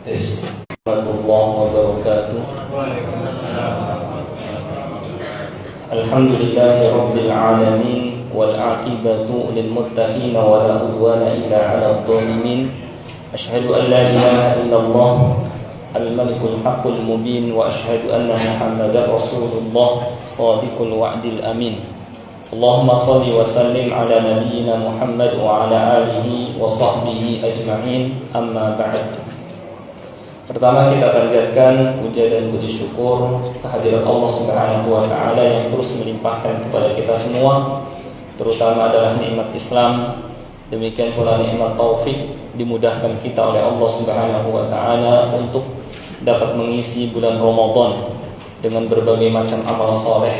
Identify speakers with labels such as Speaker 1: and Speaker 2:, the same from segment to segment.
Speaker 1: Warahmatullahi wabarakatuh. Alhamdulillahi rabbil alamin wal aqibatu lil muttaqin wa la udwana illa 'alal zalimin. Asyhadu an la ilaha illallah al-malikul haqqul mubin wa asyhadu anna Muhammadar rasulullah shadiqul wa'dil amin. Allahumma shalli wa sallim ala nabiyyina Muhammad wa ala alihi wa sahbihi ajma'in. Amma ba'd. Pertama kita panjatkan puja dan puji syukur kehadirat Allah Subhanahu wa taala yang terus melimpahkan kepada kita semua, terutama adalah nikmat Islam, demikian pula nikmat taufik dimudahkan kita oleh Allah Subhanahu wa taala untuk dapat mengisi bulan Ramadan dengan berbagai macam amal soleh.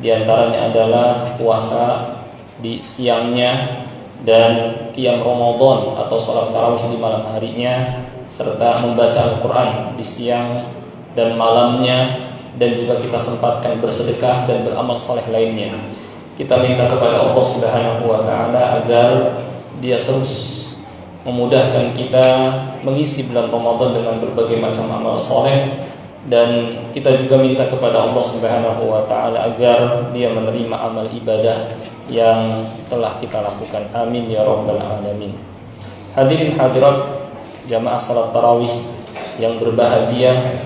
Speaker 1: Di antaranya adalah puasa di siangnya dan qiyam Ramadan atau salat tarawih di malam harinya, serta membaca Al-Quran di siang dan malamnya, dan juga kita sempatkan bersedekah dan beramal saleh lainnya. Kita minta kepada Allah Subhanahu wa taala agar Dia terus memudahkan kita mengisi bulan Ramadan dengan berbagai macam amal saleh, dan kita juga minta kepada Allah Subhanahu wa taala agar Dia menerima amal ibadah yang telah kita lakukan. Amin ya rabbal alamin. Hadirin hadirat jamaah salat tarawih yang berbahagia,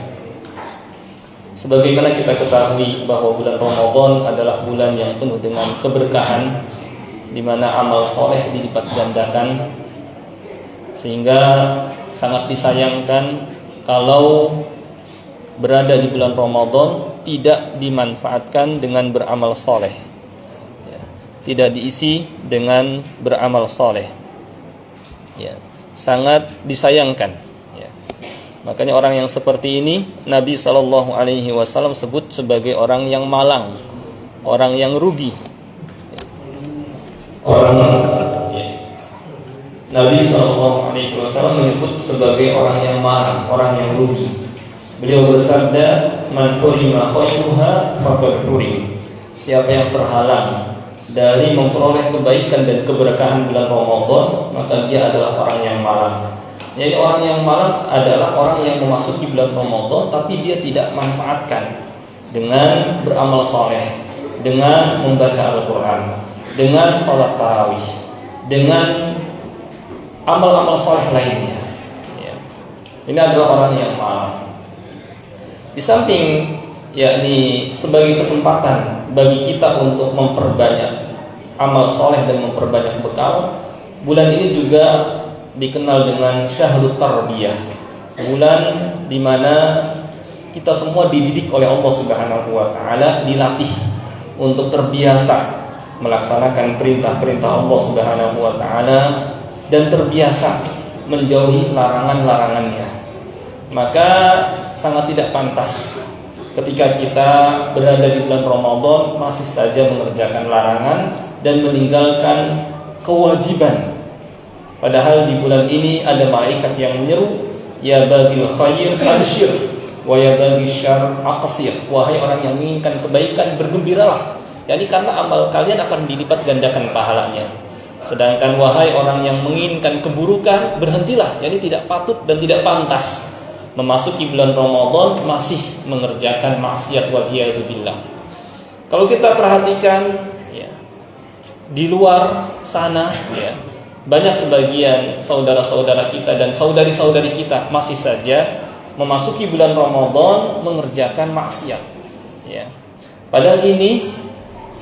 Speaker 1: sebagaimana kita ketahui bahwa bulan Ramadan adalah bulan yang penuh dengan keberkahan, di mana amal soleh dilipat gandakan, sehingga sangat disayangkan kalau berada di bulan Ramadan tidak dimanfaatkan dengan beramal soleh, tidak diisi dengan beramal soleh, sangat disayangkan. Makanya orang yang seperti ini Nabi SAW sebut sebagai orang yang malang, orang yang rugi. Nabi SAW menyebut sebagai orang yang malang, orang yang rugi. Beliau bersabda, "Man hurima khairuha faqad hurim." Siapa yang terhalang dari memperoleh kebaikan dan keberkahan bulan Ramadan, maka dia adalah orang yang malang. Jadi orang yang malang adalah orang yang memasuki bulan Ramadan tapi dia tidak manfaatkan dengan beramal saleh, dengan membaca Al-Quran, dengan sholat tarawih, dengan amal-amal saleh lainnya. Ini adalah orang yang malang. Di samping yakni sebagai kesempatan bagi kita untuk memperbanyak amal soleh dan memperbanyak bekal, bulan ini juga dikenal dengan syahrut tarbiyah, bulan di mana kita semua dididik oleh Allah Subhanahu wa taala, dilatih untuk terbiasa melaksanakan perintah-perintah Allah Subhanahu wa taala dan terbiasa menjauhi larangan-larangannya. Maka sangat tidak pantas ketika kita berada di bulan Ramadan masih saja mengerjakan larangan dan meninggalkan kewajiban. Padahal di bulan ini ada malaikat yang menyeru, "Ya bagil khair abshir wa ya bagil syarr aqsir." Wahai orang yang menginginkan kebaikan, bergembiralah. Yani karena amal kalian akan dilipat gandakan pahalanya. Sedangkan wahai orang yang menginginkan keburukan, berhentilah. Yani tidak patut dan tidak pantas memasuki bulan Ramadan masih mengerjakan maksiat waliyadu billah. Kalau kita perhatikan di luar sana banyak sebagian saudara-saudara kita dan saudari-saudari kita masih saja memasuki bulan Ramadan mengerjakan maksiat. Padahal ini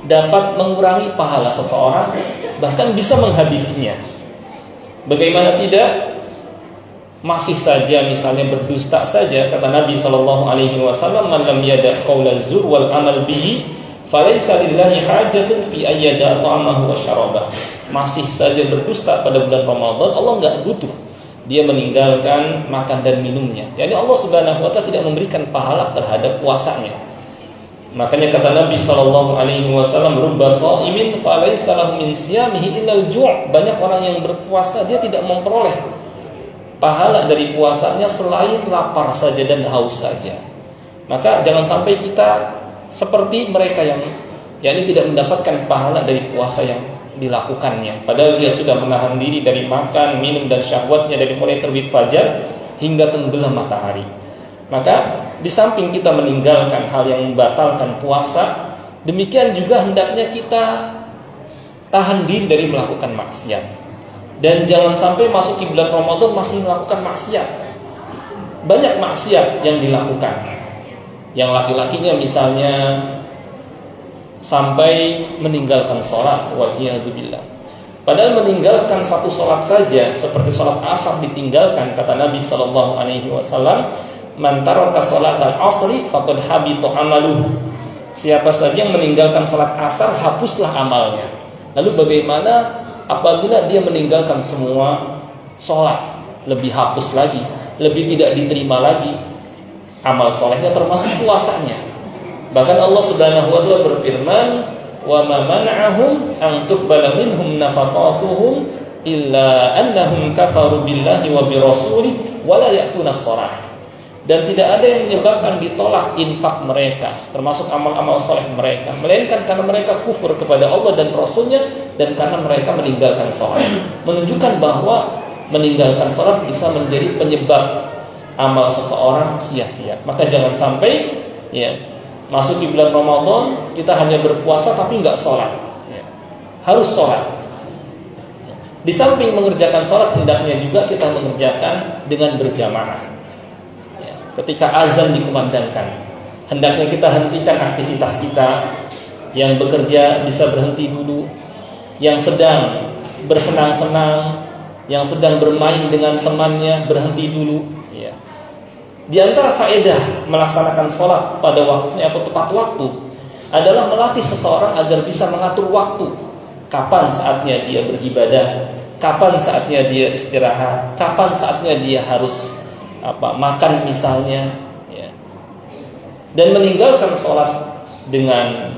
Speaker 1: dapat mengurangi pahala seseorang, bahkan bisa menghabisinya. Bagaimana tidak? Masih saja misalnya berdusta saja, kata Nabi SAW, "Man lam yada' qaula zur wal amal bihi, falaysa lillahi hajatun fi ayyada ta'amahu wa syarabah." Masih saja berdusta pada bulan Ramadan, Allah enggak butuh dia meninggalkan makan dan minumnya. Yani Allah Subhanahu wa taala tidak memberikan pahala terhadap puasanya. Makanya kata Nabi SAW, "Rubba sha'imin falaysa lahu min siyamihi illa al-ju'." Banyak orang yang berpuasa dia tidak memperoleh pahala dari puasanya selain lapar saja dan haus saja. Maka jangan sampai kita seperti mereka yang yakni tidak mendapatkan pahala dari puasa yang dilakukannya, padahal dia sudah menahan diri dari makan, minum dan syahwatnya dari mulai terbit fajar hingga tenggelam matahari. Maka di samping kita meninggalkan hal yang membatalkan puasa, demikian juga hendaknya kita tahan diri dari melakukan maksiat. Dan jangan sampai masuk di bulan Ramadan masih melakukan maksiat. Banyak maksiat yang dilakukan. Yang laki-lakinya misalnya sampai meninggalkan sholat, waliyadzubillah. Padahal meninggalkan satu sholat saja, seperti sholat asar ditinggalkan, kata Nabi SAW, man taraka sholatal asri faqad habita amaluhu. Siapa saja yang meninggalkan sholat asar, hapuslah amalnya. Lalu bagaimana apabila dia meninggalkan semua sholat? Lebih hapus lagi, lebih tidak diterima lagi amal solehnya, termasuk puasanya. Bahkan Allah Subhanahu wa ta'ala berfirman, wa ma mana'ahum an tuqbala minhum nafaqatuhum illa annahum kafaru billahi wa bi rasulih wa la ya'tuna shalah. Dan tidak ada yang menyebabkan ditolak infak mereka, termasuk amal-amal soleh mereka, melainkan karena mereka kufur kepada Allah dan Rasulnya, dan karena mereka meninggalkan sholat. Menunjukkan bahwa meninggalkan sholat bisa menjadi penyebab amal seseorang sia-sia. Maka jangan sampai masuk di bulan Ramadan kita hanya berpuasa tapi nggak sholat. Harus sholat. Di samping mengerjakan sholat, hendaknya juga kita mengerjakan dengan berjamaah. Ketika azan dikumandangkan, hendaknya kita hentikan aktivitas kita. Yang bekerja bisa berhenti dulu, yang sedang bersenang-senang, yang sedang bermain dengan temannya berhenti dulu. Di antara faedah melaksanakan sholat pada waktunya atau tepat waktu adalah melatih seseorang agar bisa mengatur waktu. Kapan saatnya dia beribadah, kapan saatnya dia istirahat, kapan saatnya dia harus makan misalnya, dan meninggalkan sholat dengan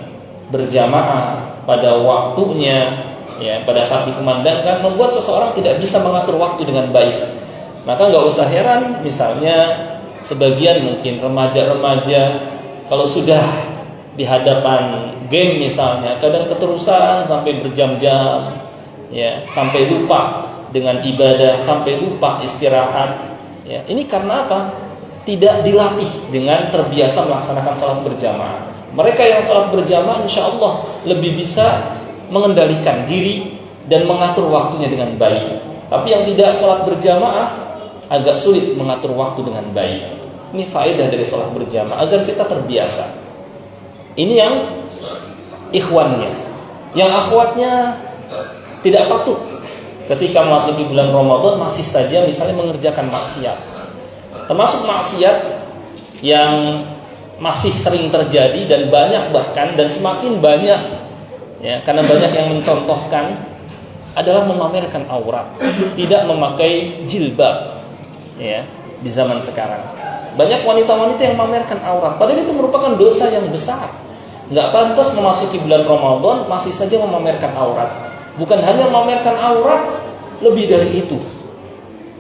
Speaker 1: berjamaah pada waktunya, pada saat dikumandangkan, membuat seseorang tidak bisa mengatur waktu dengan baik. Maka nggak usah heran misalnya sebagian mungkin remaja-remaja kalau sudah di hadapan game misalnya, kadang keterusan sampai berjam-jam, sampai lupa dengan ibadah, sampai lupa istirahat. Ini karena apa? Tidak dilatih dengan terbiasa melaksanakan sholat berjamaah. Mereka yang sholat berjamaah insya Allah lebih bisa mengendalikan diri dan mengatur waktunya dengan baik. Tapi yang tidak sholat berjamaah agak sulit mengatur waktu dengan baik. Ini faedah dari sholat berjamaah agar kita terbiasa. Ini yang ikhwannya. Yang akhwatnya tidak patuh ketika masuk di bulan Ramadan masih saja misalnya mengerjakan maksiat. Termasuk maksiat yang masih sering terjadi dan banyak bahkan, dan semakin banyak karena banyak yang mencontohkan, adalah memamerkan aurat, tidak memakai jilbab di zaman sekarang. Banyak wanita-wanita yang memamerkan aurat, padahal itu merupakan dosa yang besar. Nggak pantas memasuki bulan Ramadan masih saja memamerkan aurat. Bukan hanya memamerkan aurat, lebih dari itu,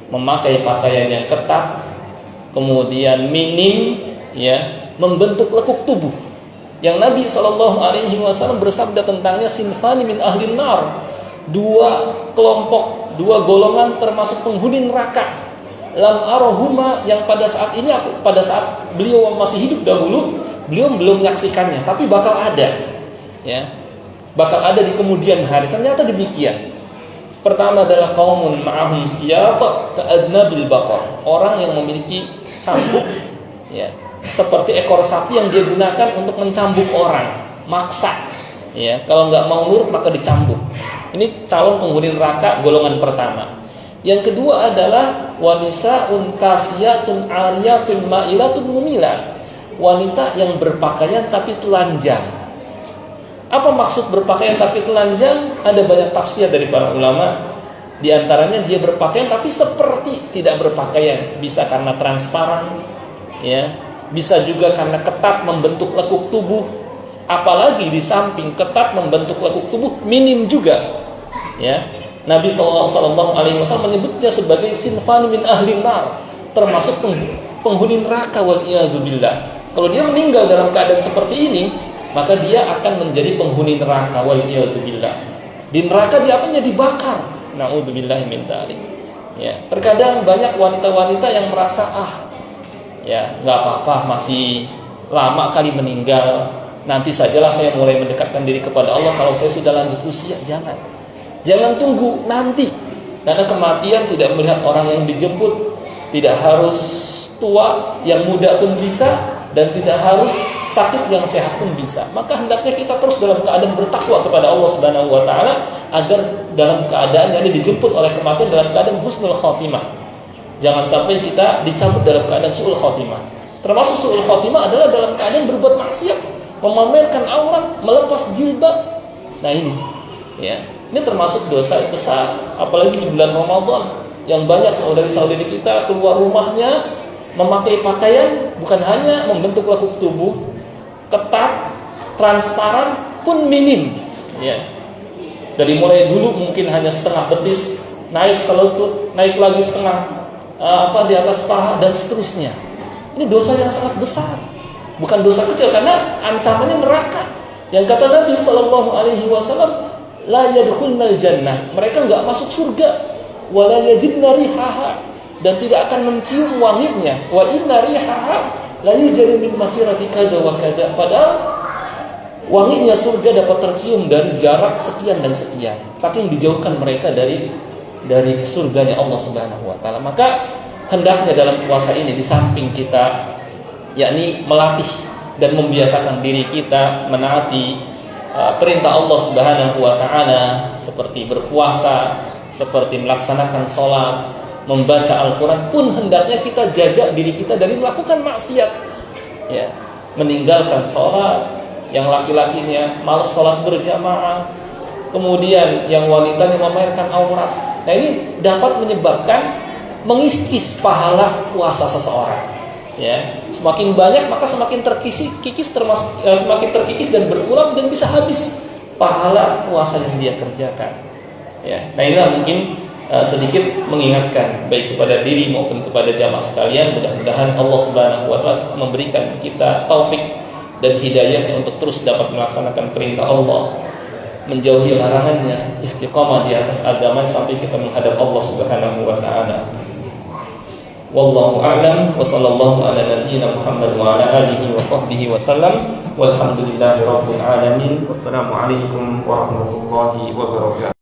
Speaker 1: memakai pakaian yang ketat, kemudian minim, membentuk lekuk tubuh. Yang Nabi SAW bersabda tentangnya, sinfani min ahlin nar, dua kelompok, dua golongan termasuk penghuni neraka. Lam arahuma, yang pada saat ini, pada saat beliau masih hidup dahulu, beliau belum menyaksikannya, tapi bakal ada, bakal ada di kemudian hari. Ternyata demikian. Pertama adalah qaumun ma'ahum siyab ka'adna bil baqar, orang yang memiliki cambuk, seperti ekor sapi yang dia gunakan untuk mencambuk orang, maksa. Kalau nggak mau nurut maka dicambuk. Ini calon penghuni neraka golongan pertama. Yang kedua adalah wanisaun kasiyatun ariyatun ma'ilatun mumilah, wanita yang berpakaian tapi telanjang. Apa maksud berpakaian tapi telanjang? Ada banyak tafsir dari para ulama. Di antaranya dia berpakaian tapi seperti tidak berpakaian. Bisa karena transparan, bisa juga karena ketat membentuk lekuk tubuh. Apalagi di samping ketat membentuk lekuk tubuh, minim juga. Nabi SAW menyebutnya sebagai sinfan min ahli nar, termasuk penghuni neraka, waliyadzubillah. Kalau dia meninggal dalam keadaan seperti ini, maka dia akan menjadi penghuni neraka, waliyadzubillah. Di neraka dia apanya? Dibakar. Na'udzubillahi min dzalik. Ya, terkadang banyak wanita-wanita yang merasa ya nggak apa-apa, masih lama kali meninggal, nanti sajalah saya mulai mendekatkan diri kepada Allah kalau saya sudah lanjut usia. Jangan tunggu nanti, karena kematian tidak melihat orang yang dijemput, tidak harus tua, yang muda pun bisa, dan tidak harus sakit, yang sehat pun bisa. Maka hendaknya kita terus dalam keadaan bertakwa kepada Allah Subhanahu wa taala, agar dalam keadaan yang dijemput oleh kematian dalam keadaan husnul khotimah. Jangan sampai kita dicabut dalam keadaan su'ul khotimah. Termasuk su'ul khotimah adalah dalam keadaan berbuat maksiat, memamerkan aurat, melepas jilbab. Nah ini, ya, ini termasuk dosa besar, apalagi di bulan Ramadan yang banyak saudari-saudari kita keluar rumahnya memakai pakaian bukan hanya membentuk lekuk tubuh ketat, transparan pun minim, ya. Dari mulai dulu mungkin hanya setengah betis, naik selutut, naik lagi setengah di atas paha, dan seterusnya. Ini dosa yang sangat besar, bukan dosa kecil, karena ancamannya neraka. Yang kata Nabi Shallallahu Alaihi Wasallam, la yadkhulnal jannah, mereka nggak masuk surga, wala yajidna rihaha, dan tidak akan mencium wanginya, wa inna rihaha la yujadu min masirati kada wa kada, padahal wanginya surga dapat tercium dari jarak sekian dan sekian, saking dijauhkan mereka dari surganya Allah Subhanahu wa taala. Maka hendaknya dalam puasa ini, di samping kita yakni melatih dan membiasakan diri kita menaati perintah Allah Subhanahu wa taala, seperti berpuasa, seperti melaksanakan sholat, membaca Al-Quran, pun hendaknya kita jaga diri kita dari melakukan maksiat, ya, meninggalkan sholat, yang laki-lakinya malas sholat berjamaah, kemudian yang wanitanya memamerkan aurat. Nah ini dapat menyebabkan mengikis pahala puasa seseorang, ya. Semakin banyak maka semakin semakin terkikis dan berkurang, dan bisa habis pahala puasa yang dia kerjakan, ya. Nah inilah mungkin sedikit mengingatkan baik kepada diri maupun kepada jamaah sekalian. Mudah-mudahan Allah Subhanahu wa taala memberikan kita taufik dan hidayahnya untuk terus dapat melaksanakan perintah Allah, menjauhi larangannya, istiqamah di atas agama sampai kita menghadap Allah Subhanahu wa taala. Wallahu a'lam, wa sallallahu ala nabiyyina Muhammad wa ala alihi wa sahbihi wa sallam. Walhamdulillahirabbil alamin. Wassalamu alaikum warahmatullahi wabarakatuh.